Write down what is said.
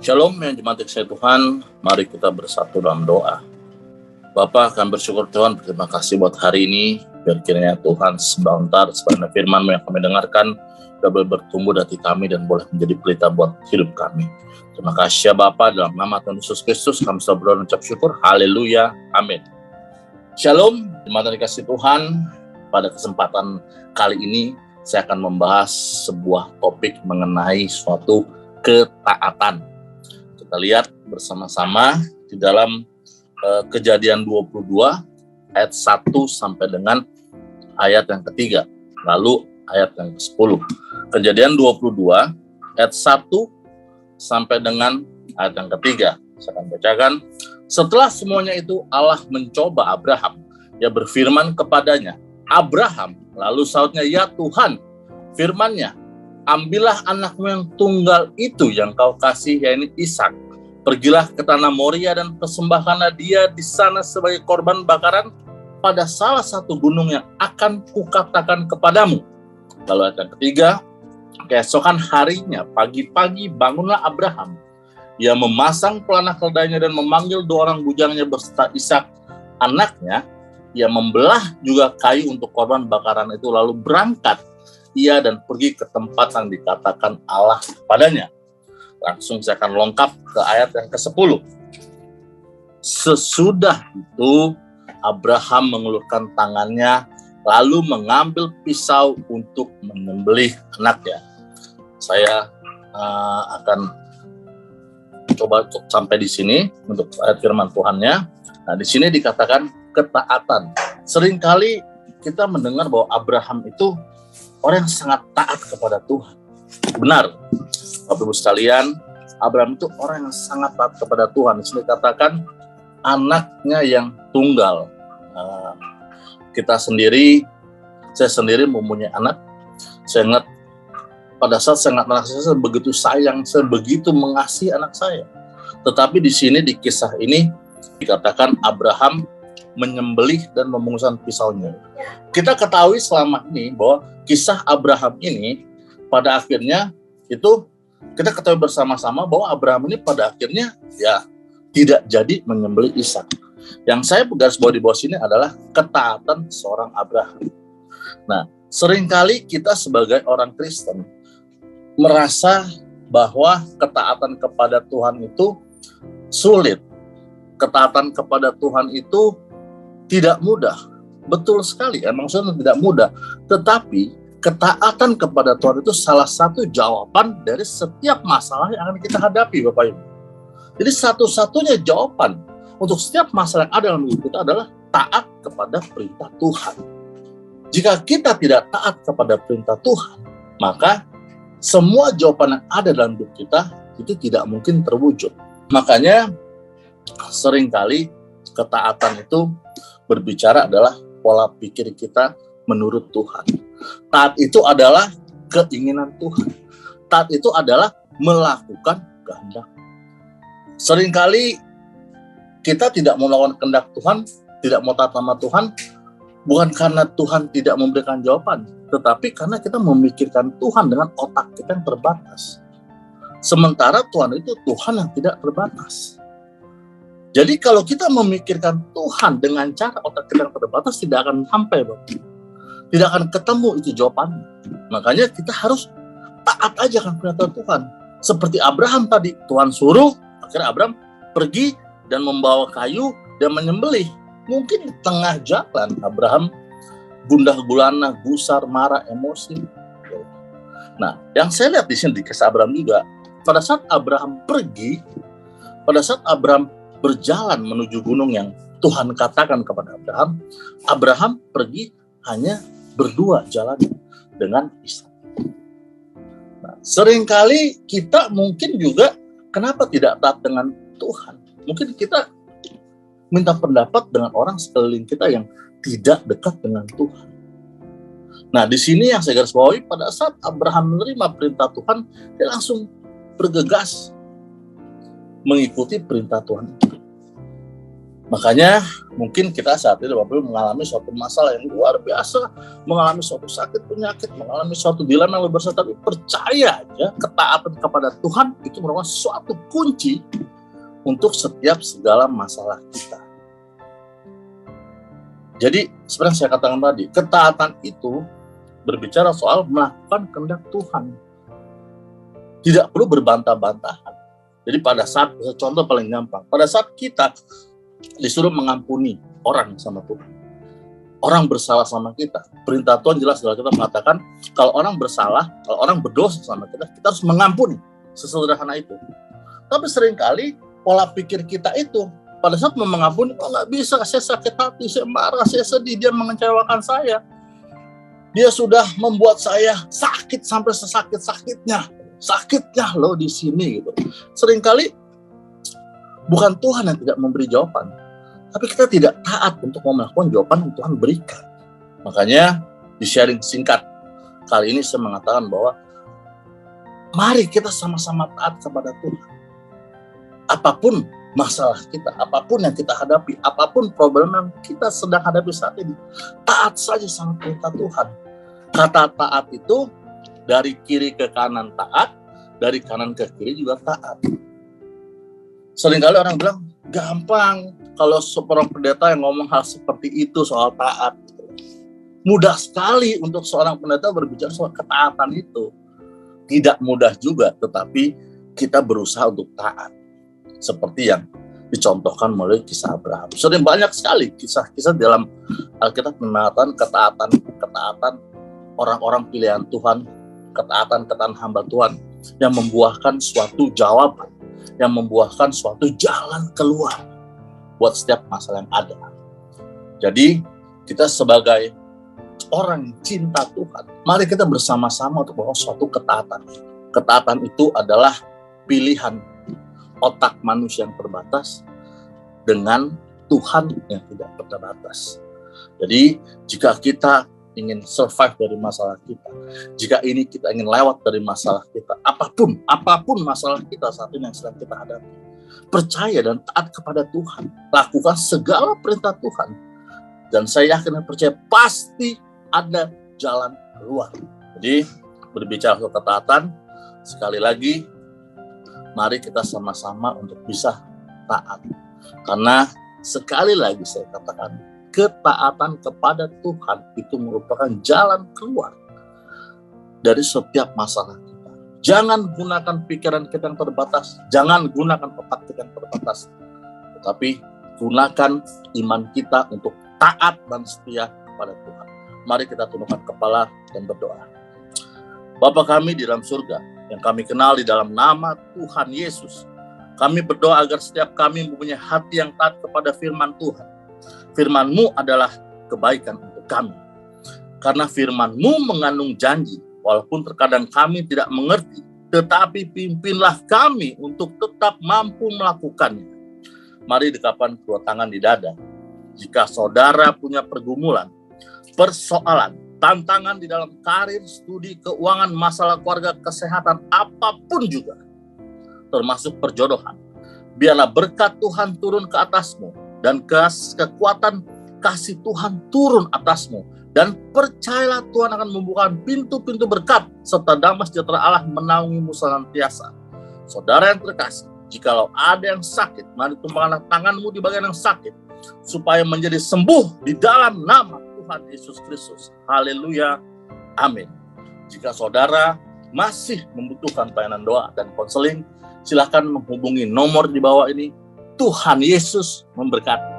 Shalom yang jemaat kasih Tuhan, mari kita bersatu dalam doa. Bapa, kami bersyukur Tuhan, berterima kasih buat hari ini. Biar kiranya Tuhan sebentar sebenarnya firman yang kami dengarkan boleh bertumbuh di hati kami dan boleh menjadi pelita buat hidup kami. Terima kasih ya Bapa, dalam nama Tuhan Yesus Kristus kami selalu berdoa dan ucap syukur. Haleluya, amin. Shalom, jemaat yang dikasih Tuhan. Pada kesempatan kali ini saya akan membahas sebuah topik mengenai suatu ketaatan. Kita lihat bersama-sama di dalam Kejadian 22 ayat 1 sampai dengan ayat yang ketiga, lalu ayat yang ke-10. Kejadian 22 ayat 1 sampai dengan ayat yang ketiga. Saya akan bacakan. Setelah semuanya itu Allah mencoba Abraham. Ia berfirman kepadanya, Abraham. Lalu sautnya, ya Tuhan, firman-Nya, ambillah anakmu yang tunggal itu yang kau kasih, yaitu Ishak. Pergilah ke tanah Moria dan persembahkanlah dia di sana sebagai korban bakaran pada salah satu gunung yang akan kukatakan kepadamu. Lalu ayat yang ketiga, keesokan harinya pagi-pagi bangunlah Abraham. Ia memasang pelana keledainya dan memanggil dua orang bujangnya beserta Ishak anaknya. Ia membelah juga kayu untuk korban bakaran itu, lalu berangkat ia dan pergi ke tempat yang dikatakan Allah padanya. Langsung saya akan lengkap ke ayat yang ke-10. Sesudah itu Abraham mengulurkan tangannya lalu mengambil pisau untuk menyembelih anaknya. Saya akan coba sampai di sini untuk ayat firman Tuhannya. Nah, di sini dikatakan ketaatan. Seringkali kita mendengar bahwa Abraham itu orang yang sangat taat kepada Tuhan. Benar, Bapak Ibu sekalian, Abraham itu orang yang sangat taat kepada Tuhan. Di sini dikatakan anaknya yang tunggal. Saya sendiri mempunyai anak. Saya ingat pada saat saya ingat anak saya begitu sayang, saya begitu mengasihi anak saya. Tetapi di sini di kisah ini dikatakan Abraham menyembelih dan memungguskan pisaunya. Kita ketahui selama ini bahwa kisah Abraham ini pada akhirnya itu kita ketahui bersama-sama bahwa Abraham ini pada akhirnya ya tidak jadi menyembelih Ishak. Yang saya garis bawah di bawah sini adalah ketaatan seorang Abraham. Nah, seringkali kita sebagai orang Kristen merasa bahwa ketaatan kepada Tuhan itu sulit. Ketaatan kepada Tuhan itu tidak mudah. Betul sekali, emang sudah tidak mudah. Tetapi ketaatan kepada Tuhan itu salah satu jawaban dari setiap masalah yang akan kita hadapi, Bapak Ibu. Jadi satu-satunya jawaban untuk setiap masalah yang ada dalam hidup kita adalah taat kepada perintah Tuhan. Jika kita tidak taat kepada perintah Tuhan, maka semua jawaban yang ada dalam hidup kita itu tidak mungkin terwujud. Makanya seringkali ketaatan itu berbicara adalah pola pikir kita menurut Tuhan. Taat itu adalah keinginan Tuhan. Taat itu adalah melakukan kehendak. Seringkali kita tidak mau melakukan kehendak Tuhan, tidak mau taat nama Tuhan, bukan karena Tuhan tidak memberikan jawaban, tetapi karena kita memikirkan Tuhan dengan otak kita yang terbatas. Sementara Tuhan itu Tuhan yang tidak terbatas. Jadi kalau kita memikirkan Tuhan dengan cara otak kita yang terbatas, tidak akan sampai, Bapak. Tidak akan ketemu itu jawabannya. Makanya kita harus taat aja kan perintah Tuhan. Seperti Abraham tadi, Tuhan suruh, akhirnya Abraham pergi dan membawa kayu dan menyembelih. Mungkin di tengah jalan Abraham gundah gulana, gusar, marah, emosi. Nah, yang saya lihat di sini di kisah Abraham juga, pada saat Abraham pergi, pada saat Abraham berjalan menuju gunung yang Tuhan katakan kepada Abraham, Abraham pergi hanya berdua jalan dengan Ishak. Nah, seringkali kita mungkin juga kenapa tidak taat dengan Tuhan? Mungkin kita minta pendapat dengan orang sekeliling kita yang tidak dekat dengan Tuhan. Nah, di sini yang saya garis bawahi, pada saat Abraham menerima perintah Tuhan, dia langsung bergegas mengikuti perintah Tuhan itu. Makanya mungkin kita saat ini Bapak Ibu mengalami suatu masalah yang luar biasa, mengalami suatu sakit penyakit, mengalami suatu dilema yang luar biasa, tapi percaya aja ketaatan kepada Tuhan itu merupakan suatu kunci untuk setiap segala masalah kita. Jadi seperti yang saya katakan tadi, ketaatan itu berbicara soal melakukan kehendak Tuhan. Tidak perlu berbantah-bantahan. Jadi pada saat, contoh paling gampang, pada saat kita disuruh mengampuni orang sama Tuhan, orang bersalah sama kita, perintah Tuhan jelas adalah kita mengatakan kalau orang bersalah, kalau orang berdosa sama kita harus mengampuni, sesederhana itu. Tapi seringkali pola pikir kita itu pada saat mengampuni, oh nggak bisa, saya sakit hati, saya marah, saya sedih, dia mengecewakan saya, dia sudah membuat saya sakit sampai sesakit-sakitnya loh di sini gitu. Seringkali bukan Tuhan yang tidak memberi jawaban, tapi kita tidak taat untuk melakukan jawaban yang Tuhan berikan. Makanya di sharing singkat kali ini saya mengatakan bahwa mari kita sama-sama taat kepada Tuhan. Apapun masalah kita, apapun yang kita hadapi, apapun problem yang kita sedang hadapi saat ini, taat saja sama perintah Tuhan. Kata taat itu dari kiri ke kanan taat, dari kanan ke kiri juga taat. Seringkali orang bilang, gampang kalau seorang pendeta yang ngomong hal seperti itu soal taat. Mudah sekali untuk seorang pendeta berbicara soal ketaatan itu. Tidak mudah juga, tetapi kita berusaha untuk taat. Seperti yang dicontohkan melalui kisah Abraham. Sering banyak sekali kisah-kisah dalam Alkitab mengatakan ketaatan orang-orang pilihan Tuhan, ketaatan hamba Tuhan yang membuahkan suatu jawaban, yang membuahkan suatu jalan keluar buat setiap masalah yang ada. Jadi kita sebagai orang cinta Tuhan, mari kita bersama-sama untuk membawa suatu ketaatan. Ketaatan itu adalah pilihan otak manusia yang terbatas dengan Tuhan yang tidak terbatas. Jadi jika kita ingin survive dari masalah kita, jika ini kita ingin lewat dari masalah kita, apapun masalah kita saat ini yang sedang kita hadapi, percaya dan taat kepada Tuhan, lakukan segala perintah Tuhan, dan saya yakin dan percaya pasti ada jalan keluar. Jadi berbicara soal ketaatan, sekali lagi mari kita sama-sama untuk bisa taat. Karena sekali lagi saya katakan, ketaatan kepada Tuhan itu merupakan jalan keluar dari setiap masalah kita. Jangan gunakan pikiran kita yang terbatas, jangan gunakan otak kita yang terbatas, tetapi gunakan iman kita untuk taat dan setia kepada Tuhan. Mari kita tundukkan kepala dan berdoa. Bapa kami di dalam surga, yang kami kenal di dalam nama Tuhan Yesus, kami berdoa agar setiap kami mempunyai hati yang taat kepada firman Tuhan. Firman-Mu adalah kebaikan untuk kami. Karena firman-Mu mengandung janji, walaupun terkadang kami tidak mengerti, tetapi pimpinlah kami untuk tetap mampu melakukannya. Mari dekapkan kedua tangan di dada. Jika saudara punya pergumulan, persoalan, tantangan di dalam karir, studi, keuangan, masalah keluarga, kesehatan, apapun juga, termasuk perjodohan, biarlah berkat Tuhan turun ke atasmu, dan kekuatan kasih Tuhan turun atasmu, dan percayalah Tuhan akan membuka pintu-pintu berkat, serta damai sejahtera Allah menaungimu senantiasa. Saudara yang terkasih, jikalau ada yang sakit, mari tumpahkanlah tanganmu di bagian yang sakit, supaya menjadi sembuh di dalam nama Tuhan Yesus Kristus. Haleluya. Amin. Jika saudara masih membutuhkan pelayanan doa dan konseling, silakan menghubungi nomor di bawah ini. Tuhan Yesus memberkati.